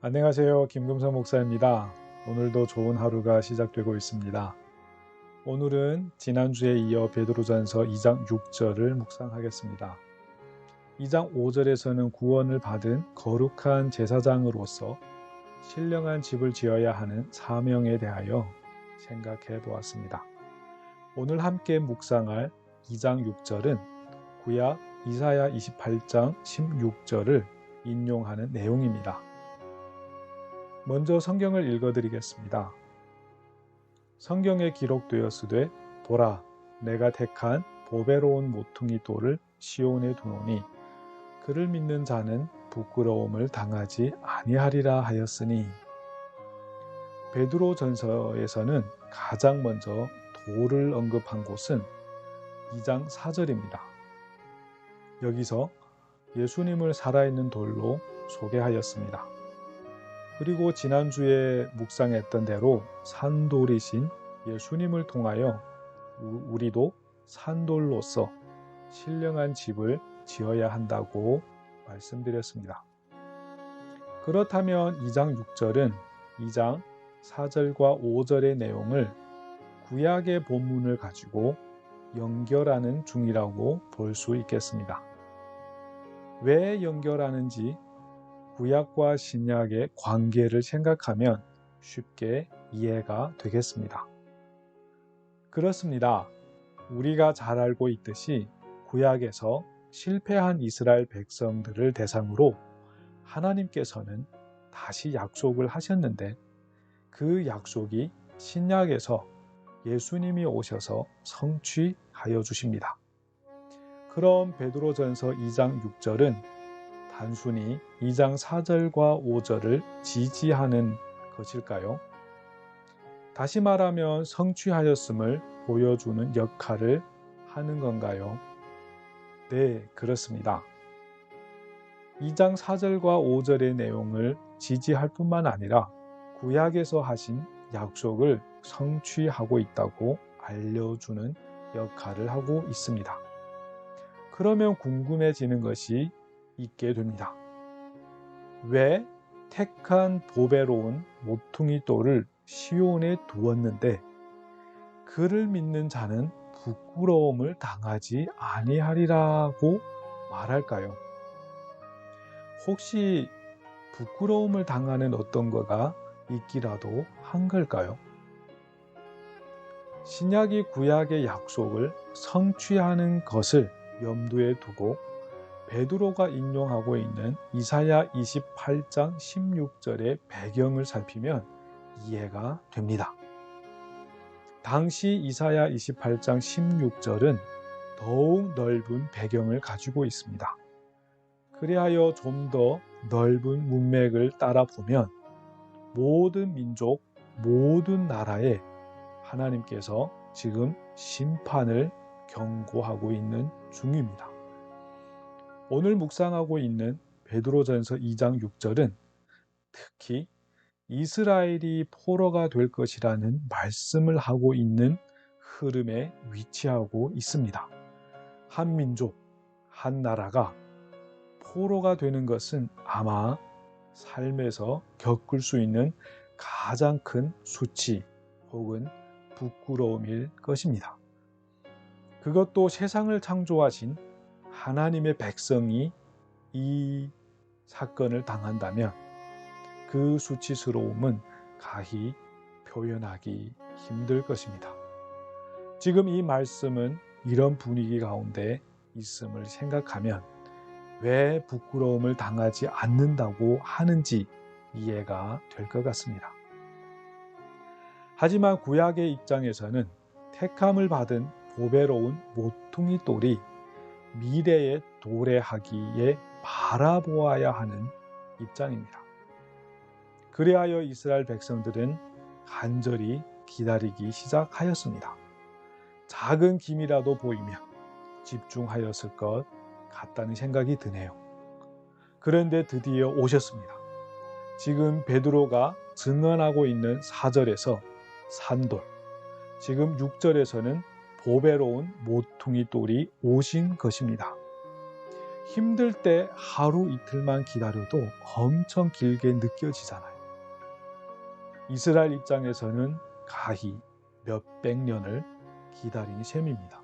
안녕하세요. 김금성 목사입니다. 오늘도 좋은 하루가 시작되고 있습니다. 오늘은 지난주에 이어 베드로전서 2장 6절을 묵상하겠습니다. 2장 5절에서는 구원을 받은 거룩한 제사장으로서 신령한 집을 지어야 하는 사명에 대하여 생각해 보았습니다. 오늘 함께 묵상할 2장 6절은 구약 이사야 28장 16절을 인용하는 내용입니다. 먼저 성경을 읽어드리겠습니다. 성경에 기록되었으되 보라, 내가 택한 보배로운 모퉁이 돌을 시온에 두노니 그를 믿는 자는 부끄러움을 당하지 아니하리라 하였으니. 베드로전서에서는 가장 먼저 돌을 언급한 곳은 2장 4절입니다. 여기서 예수님을 살아있는 돌로 소개하였습니다. 그리고 지난주에 묵상했던 대로 산돌이신 예수님을 통하여 우리도 산돌로서 신령한 집을 지어야 한다고 말씀드렸습니다. 그렇다면 2장 6절은 2장 4절과 5절의 내용을 구약의 본문을 가지고 연결하는 중이라고 볼 수 있겠습니다. 왜 연결하는지 구약과 신약의 관계를 생각하면 쉽게 이해가 되겠습니다. 그렇습니다. 우리가 잘 알고 있듯이 구약에서 실패한 이스라엘 백성들을 대상으로 하나님께서는 다시 약속을 하셨는데 그 약속이 신약에서 예수님이 오셔서 성취하여 주십니다. 그럼 베드로전서 2장 6절은 단순히 2장 4절과 5절을 지지하는 것일까요? 다시 말하면 성취하였음을 보여주는 역할을 하는 건가요? 네, 그렇습니다. 2장 4절과 5절의 내용을 지지할 뿐만 아니라 구약에서 하신 약속을 성취하고 있다고 알려주는 역할을 하고 있습니다. 그러면 궁금해지는 것이 있게 됩니다. 왜 택한 보배로운 모퉁이 돌을 시온에 두었는데 그를 믿는 자는 부끄러움을 당하지 아니하리라고 말할까요? 혹시 부끄러움을 당하는 어떤 거가 있기라도 한 걸까요? 신약이 구약의 약속을 성취하는 것을 염두에 두고 베드로가 인용하고 있는 이사야 28장 16절의 배경을 살피면 이해가 됩니다. 당시 이사야 28장 16절은 더욱 넓은 배경을 가지고 있습니다. 그리하여 좀 더 넓은 문맥을 따라 보면 모든 민족, 모든 나라에 하나님께서 지금 심판을 경고하고 있는 중입니다. 오늘 묵상하고 있는 베드로전서 2장 6절은 특히 이스라엘이 포로가 될 것이라는 말씀을 하고 있는 흐름에 위치하고 있습니다. 한 민족, 한 나라가 포로가 되는 것은 아마 삶에서 겪을 수 있는 가장 큰 수치 혹은 부끄러움일 것입니다. 그것도 세상을 창조하신 하나님의 백성이 이 사건을 당한다면 그 수치스러움은 가히 표현하기 힘들 것입니다. 지금 이 말씀은 이런 분위기 가운데 있음을 생각하면 왜 부끄러움을 당하지 않는다고 하는지 이해가 될 것 같습니다. 하지만 구약의 입장에서는 택함을 받은 보배로운 모퉁이 돌이 미래에 도래하기에 바라보아야 하는 입장입니다. 그리하여 이스라엘 백성들은 간절히 기다리기 시작하였습니다. 작은 기미라도 보이면 집중하였을 것 같다는 생각이 드네요. 그런데 드디어 오셨습니다. 지금 베드로가 증언하고 있는 4절에서 산돌, 지금 6절에서는 보배로운 모퉁이 돌이 오신 것입니다. 힘들 때 하루 이틀만 기다려도 엄청 길게 느껴지잖아요. 이스라엘 입장에서는 가히 몇백 년을 기다린 셈입니다.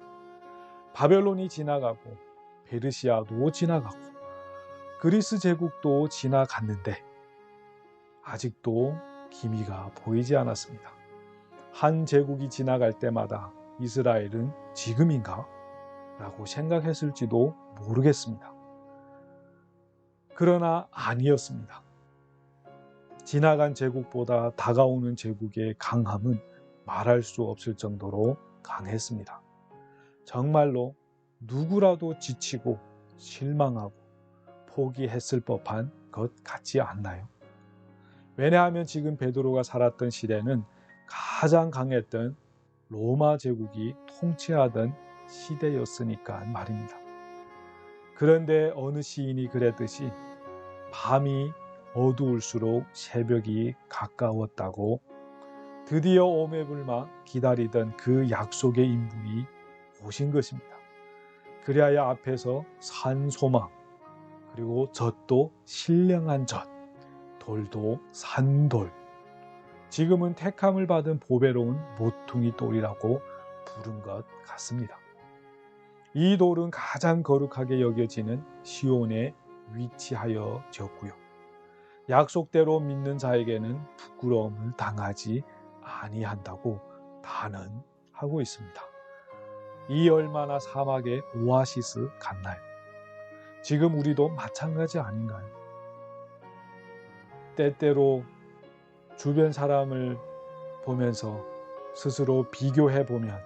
바벨론이 지나가고 페르시아도 지나가고 그리스 제국도 지나갔는데 아직도 기미가 보이지 않았습니다. 한 제국이 지나갈 때마다 이스라엘은 지금인가? 라고 생각했을지도 모르겠습니다. 그러나 아니었습니다. 지나간 제국보다 다가오는 제국의 강함은 말할 수 없을 정도로 강했습니다. 정말로 누구라도 지치고 실망하고 포기했을 법한 것 같지 않나요? 왜냐하면 지금 베드로가 살았던 시대는 가장 강했던 로마 제국이 통치하던 시대였으니까 말입니다. 그런데 어느 시인이 그랬듯이 밤이 어두울수록 새벽이 가까웠다고 드디어 오매불망 기다리던 그 약속의 인물이 오신 것입니다. 그리하여 앞에서 산소망, 그리고 젖도 신령한 젖, 돌도 산돌, 지금은 택함을 받은 보배로운 모퉁이 돌이라고 부른 것 같습니다. 이 돌은 가장 거룩하게 여겨지는 시온에 위치하여졌고요. 약속대로 믿는 자에게는 부끄러움을 당하지 아니한다고 단언하고 있습니다. 이 얼마나 사막의 오아시스 같나요? 지금 우리도 마찬가지 아닌가요? 때때로 주변 사람을 보면서 스스로 비교해 보면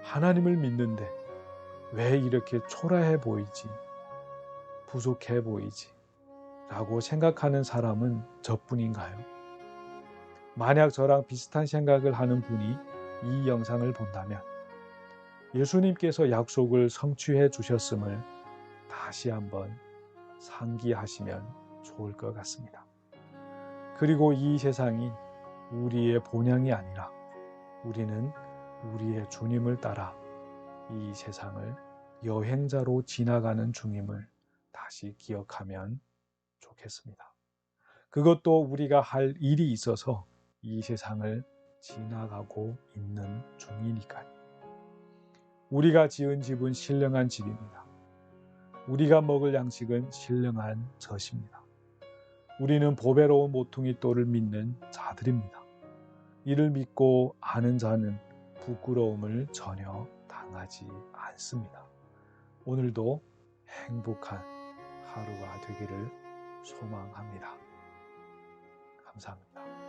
하나님을 믿는데 왜 이렇게 초라해 보이지, 부족해 보이지 라고 생각하는 사람은 저뿐인가요? 만약 저랑 비슷한 생각을 하는 분이 이 영상을 본다면 예수님께서 약속을 성취해 주셨음을 다시 한번 상기하시면 좋을 것 같습니다. 그리고 이 세상이 우리의 본향이 아니라 우리는 우리의 주님을 따라 이 세상을 여행자로 지나가는 중임을 다시 기억하면 좋겠습니다. 그것도 우리가 할 일이 있어서 이 세상을 지나가고 있는 중이니까요. 우리가 지은 집은 신령한 집입니다. 우리가 먹을 양식은 신령한 젖입니다. 우리는 보배로운 모퉁이 돌을 믿는 자들입니다. 이를 믿고 아는 자는 부끄러움을 전혀 당하지 않습니다. 오늘도 행복한 하루가 되기를 소망합니다. 감사합니다.